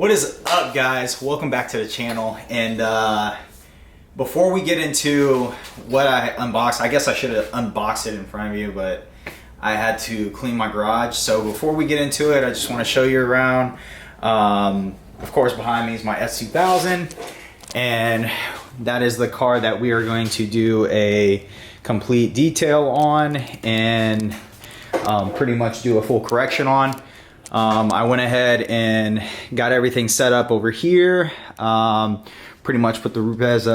What is up, guys? Welcome back to the channel. And before we get into what I unboxed, I guess I should have unboxed it in front of you, but I had to clean my garage. So before we get into it, I just want to show you around. Of course, behind me is my S2000, and that is the car that we are going to do a complete detail on and pretty much do a full correction on. I went ahead and got everything set up over here. Pretty much put the Rupes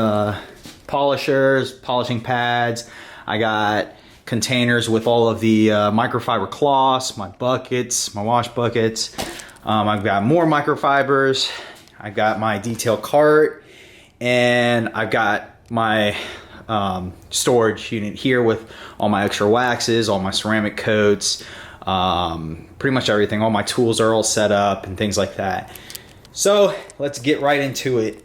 polishers, polishing pads. I got containers with all of the microfiber cloths, my buckets, my wash buckets. I've got more microfibers. I've got my detail cart, and I've got my storage unit here with all my extra waxes, all my ceramic coats, pretty much everything. All my tools are all set up and things like that. So let's get right into it.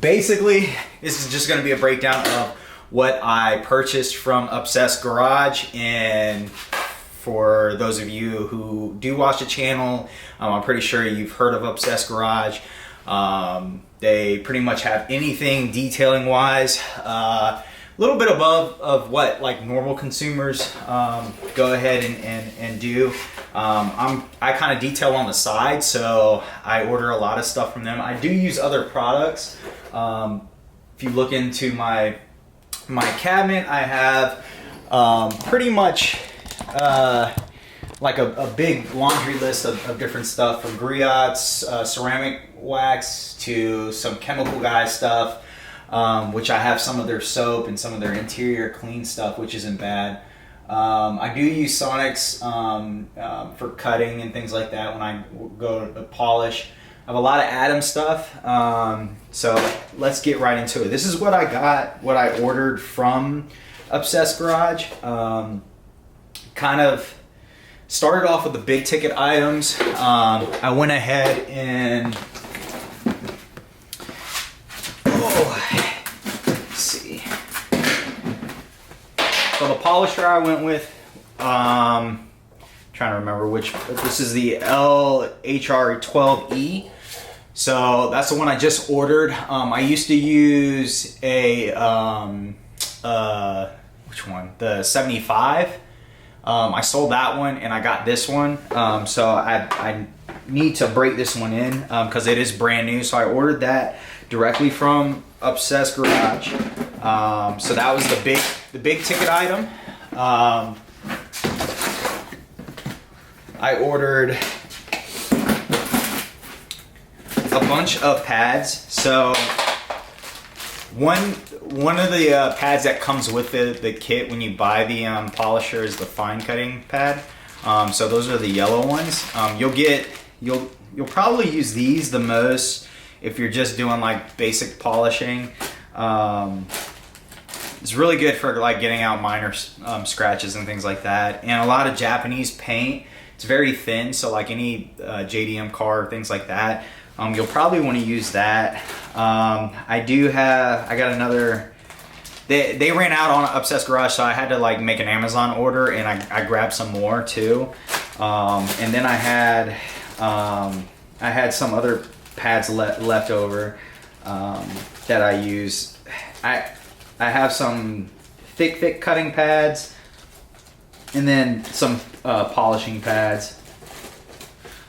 Basically, this is just going to be a breakdown of what I purchased from Obsessed Garage. And for those of you who do watch the channel, I'm pretty sure you've heard of Obsessed Garage. They pretty much have anything detailing wise, a little bit above of what like normal consumers go ahead and do. I kind of detail on the side, so I order a lot of stuff from them. I do use other products. If you look into my cabinet, I have pretty much like a big laundry list of different stuff, from griots, ceramic wax, to some chemical guy stuff, which I have some of their soap and some of their interior clean stuff, which isn't bad. I do use Sonics for cutting and things like that when I go to polish. I have a lot of Adam stuff, so let's get right into it. This is what I got, what I ordered from Obsessed Garage. Kind of started off with the big ticket items. I went ahead and let's see. So the polisher I went with, trying to remember which. This is the LHR12E. So that's the one I just ordered. I used to use a which one? The 75. I sold that one and I got this one. So I need to break this one in because it is brand new. So I ordered that directly from Obsessed Garage. So that was the big ticket item. I ordered a bunch of pads. So one of the pads that comes with the kit when you buy the polisher is the fine cutting pad. So those are the yellow ones. You'll probably use these the most if you're just doing like basic polishing. It's really good for like getting out minor scratches and things like that. And a lot of Japanese paint, it's very thin, so like any JDM car, things like that, you'll probably want to use that. I got another, they ran out on Obsessed Garage, so I had to like make an Amazon order, and I grabbed some more too. And then I had some other pads left over that I use. I have some thick cutting pads, and then some polishing pads.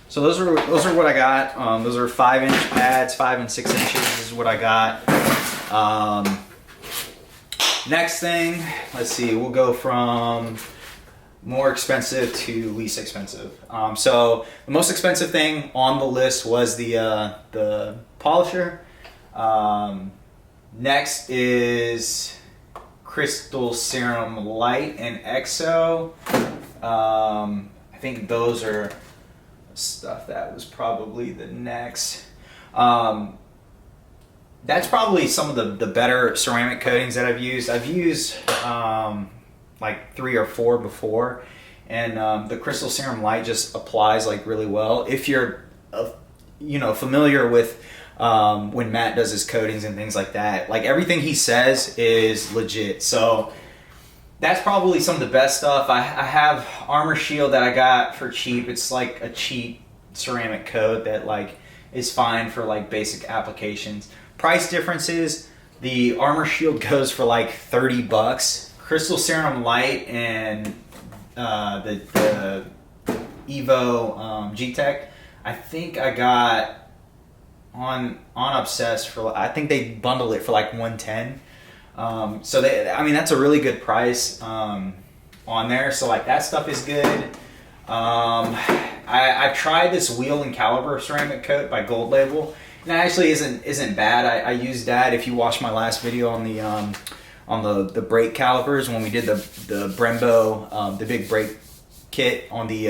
So those are what I got. Those are 5-inch pads, 5 and 6 inches. This is what I got. Next thing, let's see. We'll go from more expensive to least expensive. So the most expensive thing on the list was the polisher. Next is Crystal Serum Light and EXO. I think those are stuff that was probably the next. That's probably some of the better ceramic coatings that I've used. I've used like 3 or 4 before, and the Crystal Serum Light just applies like really well if you're familiar with when Matt does his coatings and things like that. Like everything he says is legit. So that's probably some of the best stuff. I have Armor Shield that I got for cheap. It's like a cheap ceramic coat that like is fine for like basic applications. Price differences, the Armor Shield goes for like $30. Crystal Serum Light and the Evo G-Tech, I think I got on Obsessed for, I think they bundle it for like $110. So I mean, that's a really good price on there. So like that stuff is good. I've tried this Wheel and Caliber ceramic coat by Gold Label, and it actually isn't bad. I used that. If you watched my last video on the brake calipers when we did the Brembo, the big brake kit on the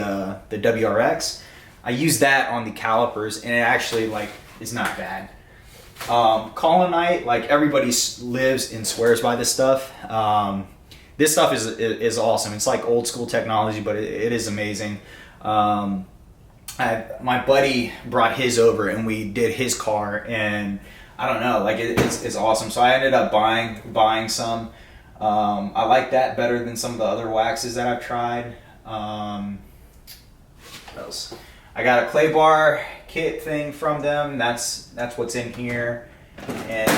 WRX, I used that on the calipers, and it actually like is not bad. Colonite, like everybody lives and swears by this stuff. This stuff is awesome. It's like old school technology, but it is amazing. My buddy brought his over and we did his car, and I don't know, like it's awesome. So I ended up buying some. I like that better than some of the other waxes that I've tried. What else? I got a clay bar kit thing from them. That's what's in here. And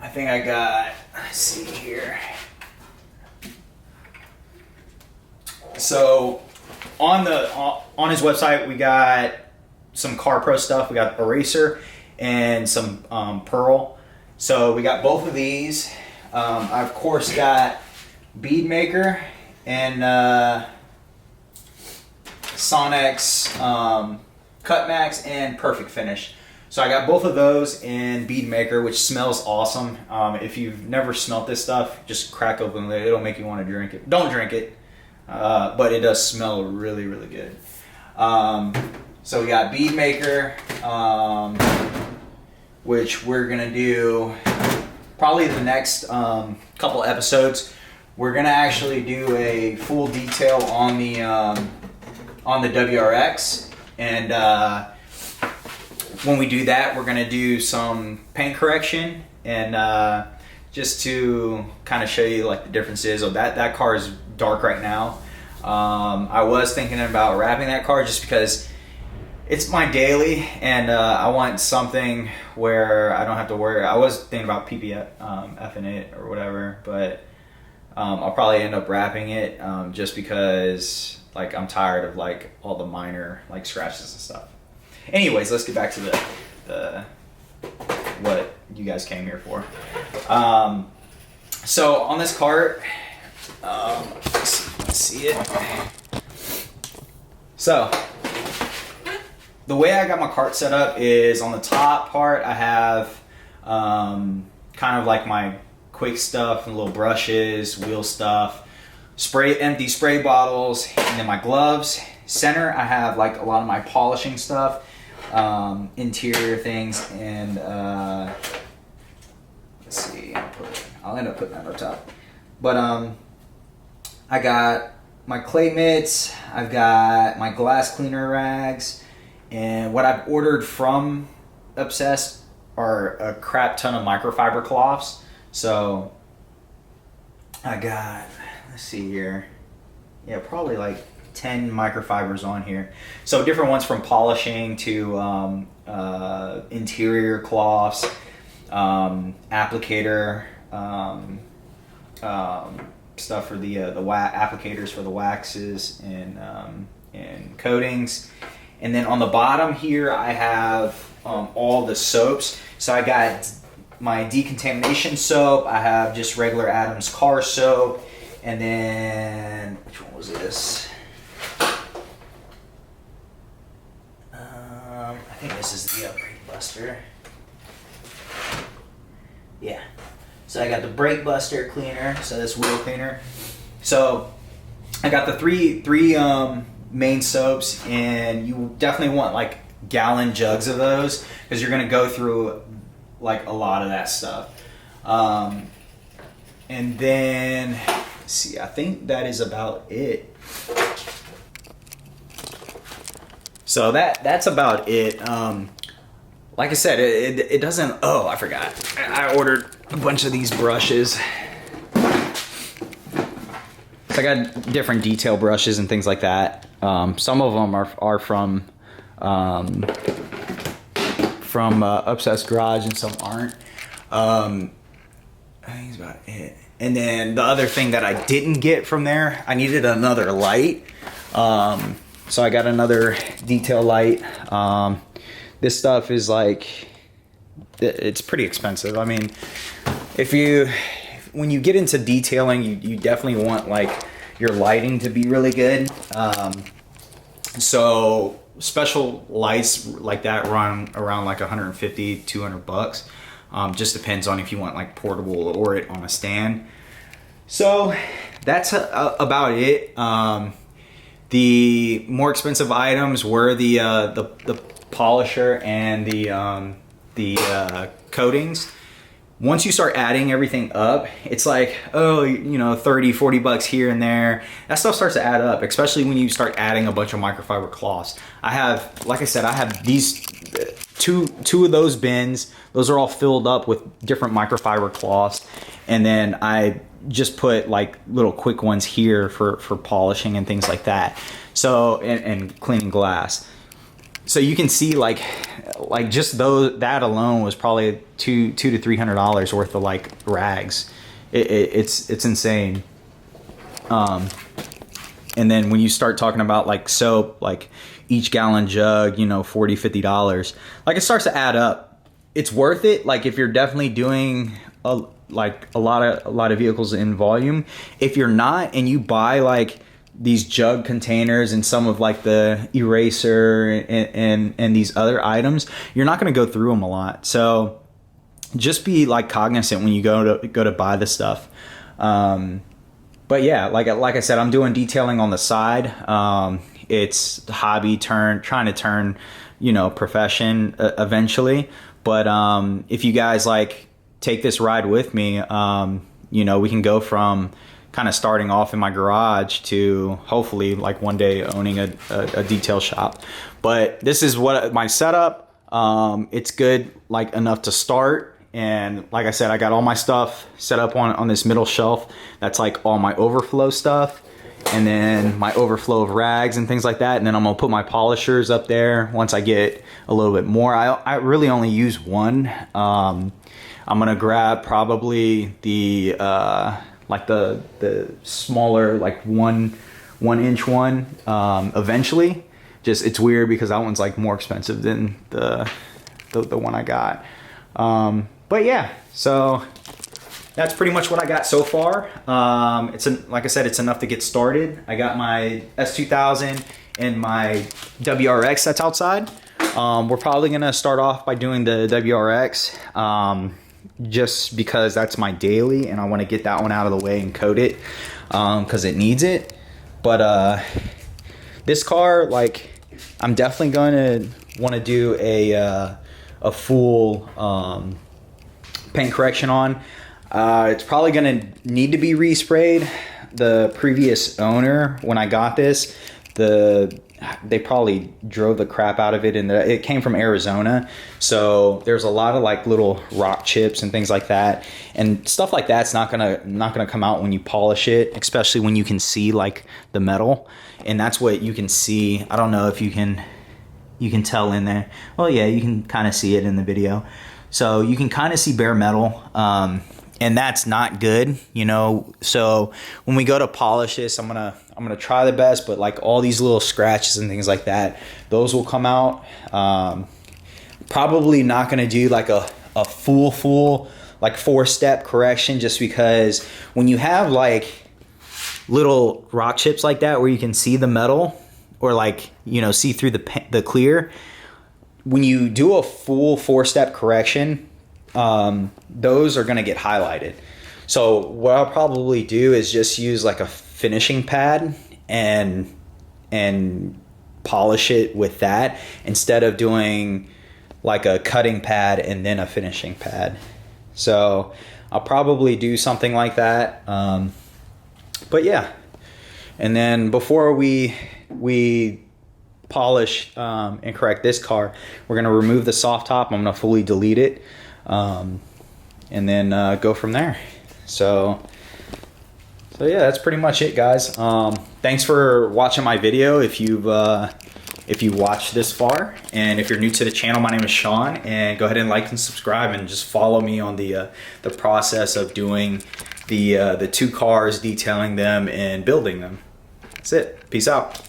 I think I got, let's see here. So on his website, we got some Car Pro stuff. We got eraser and some pearl. So we got both of these. I of course got Bead Maker and Sonex Cut Max and Perfect Finish. So I got both of those in Bead Maker, which smells awesome. If you've never smelt this stuff, just crack open it. It'll make you want to drink it. Don't drink it, but it does smell really, really good. So we got Bead Maker, which we're gonna do probably the next couple episodes. We're gonna actually do a full detail on the WRX, and when we do that, we're gonna do some paint correction, and just to kind of show you like the differences of that car is dark right now. I was thinking about wrapping that car just because it's my daily, and I want something where I don't have to worry. I was thinking about PPF in it or whatever, but I'll probably end up wrapping it just because like I'm tired of like all the minor like scratches and stuff. Anyways, let's get back to the what you guys came here for. So on this cart, let's see it. So the way I got my cart set up is on the top part I have kind of like my quick stuff and little brushes, wheel stuff, empty spray bottles, and then my gloves. Center I have like a lot of my polishing stuff, interior things, and let's see, I'll end up putting that on top. But I got my clay mitts, I've got my glass cleaner rags, and what I've ordered from Obsessed are a crap ton of microfiber cloths. So I got, let's see here, yeah, probably like 10 microfibers on here. So different ones from polishing to interior cloths, applicator stuff for the applicators for the waxes and coatings. And then on the bottom here I have all the soaps. So I got my decontamination soap, I have just regular Adams car soap, and then which one was this? I think this is the Brake Buster. Yeah. So I got the Brake Buster cleaner, so this wheel cleaner. So I got the three main soaps, and you definitely want like gallon jugs of those because you're gonna go through like a lot of that stuff. And then let's see, I think that is about it. So that's about it. Like I said, it doesn't, oh, I forgot. I ordered a bunch of these brushes. So I got different detail brushes and things like that. Some of them are from Obsessed Garage, and some aren't. I think that's about it. And then the other thing that I didn't get from there, I needed another light. So I got another detail light. This stuff is like, it's pretty expensive. I mean, when you get into detailing, you definitely want like your lighting to be really good. So special lights like that run around like 150, 200 bucks. Just depends on if you want like portable or it on a stand. So that's about it. The more expensive items were the polisher and the coatings. Once you start adding everything up, it's like, oh, 30, 40 bucks here and there. That stuff starts to add up, especially when you start adding a bunch of microfiber cloths. I have, like I said, I have these two of those bins. Those are all filled up with different microfiber cloths. And then I just put like little quick ones here for polishing and things like that. So, and cleaning glass. So you can see like just that alone was probably $200 to $300 worth of like rags. It's insane. And then when you start talking about like soap, like each gallon jug, $40, $50, like it starts to add up. It's worth it. Like if you're definitely doing a lot of vehicles in volume. If you're not, and you buy like these jug containers and some of like the eraser and these other items, you're not going to go through them a lot. So just be like cognizant when you go to buy the stuff. But yeah, like I said, I'm doing detailing on the side. It's hobby trying to turn, profession eventually. But if you guys like take this ride with me, we can go from kind of starting off in my garage to hopefully like one day owning a detail shop. But this is what my setup. It's good, like enough to start. And like I said, I got all my stuff set up on this middle shelf. That's like all my overflow stuff. And then my overflow of rags and things like that. And then I'm gonna put my polishers up there once I get a little bit more. I really only use one. I'm gonna grab probably the smaller, like one inch one eventually. Just it's weird because that one's like more expensive than the one I got. But yeah, so that's pretty much what I got so far. Like I said, it's enough to get started. I got my S2000 and my WRX that's outside. We're probably gonna start off by doing the WRX. Just because that's my daily and I want to get that one out of the way and coat it because it needs it. But this car, like, I'm definitely going to want to do a full paint correction on. It's probably going to need to be resprayed. The previous owner, when I got this, they probably drove the crap out of it, and it came from Arizona, so there's a lot of like little rock chips and things like that, and stuff like that's not gonna come out when you polish it, especially when you can see like the metal, and that's what you can see. I don't know if you can tell in there. Well, yeah, you can kind of see it in the video, so you can kind of see bare metal. And that's not good, so when we go to polish this, I'm gonna try the best, but like all these little scratches and things like that, those will come out. Probably not gonna do like a full like 4-step correction, just because when you have like little rock chips like that where you can see the metal, or like see through the clear, when you do a full 4-step correction, those are going to get highlighted. So what I'll probably do is just use like a finishing pad and polish it with that, instead of doing like a cutting pad and then a finishing pad. So I'll probably do something like that. But yeah, and then before we polish and correct this car, we're going to remove the soft top. I'm going to fully delete it. And then go from there. So So yeah, that's pretty much it, guys. Thanks for watching my video. If you watched this far, and if you're new to the channel, my name is Sean, and go ahead and like and subscribe, and just follow me on the process of doing the 2 cars, detailing them, and building them. That's it. Peace out.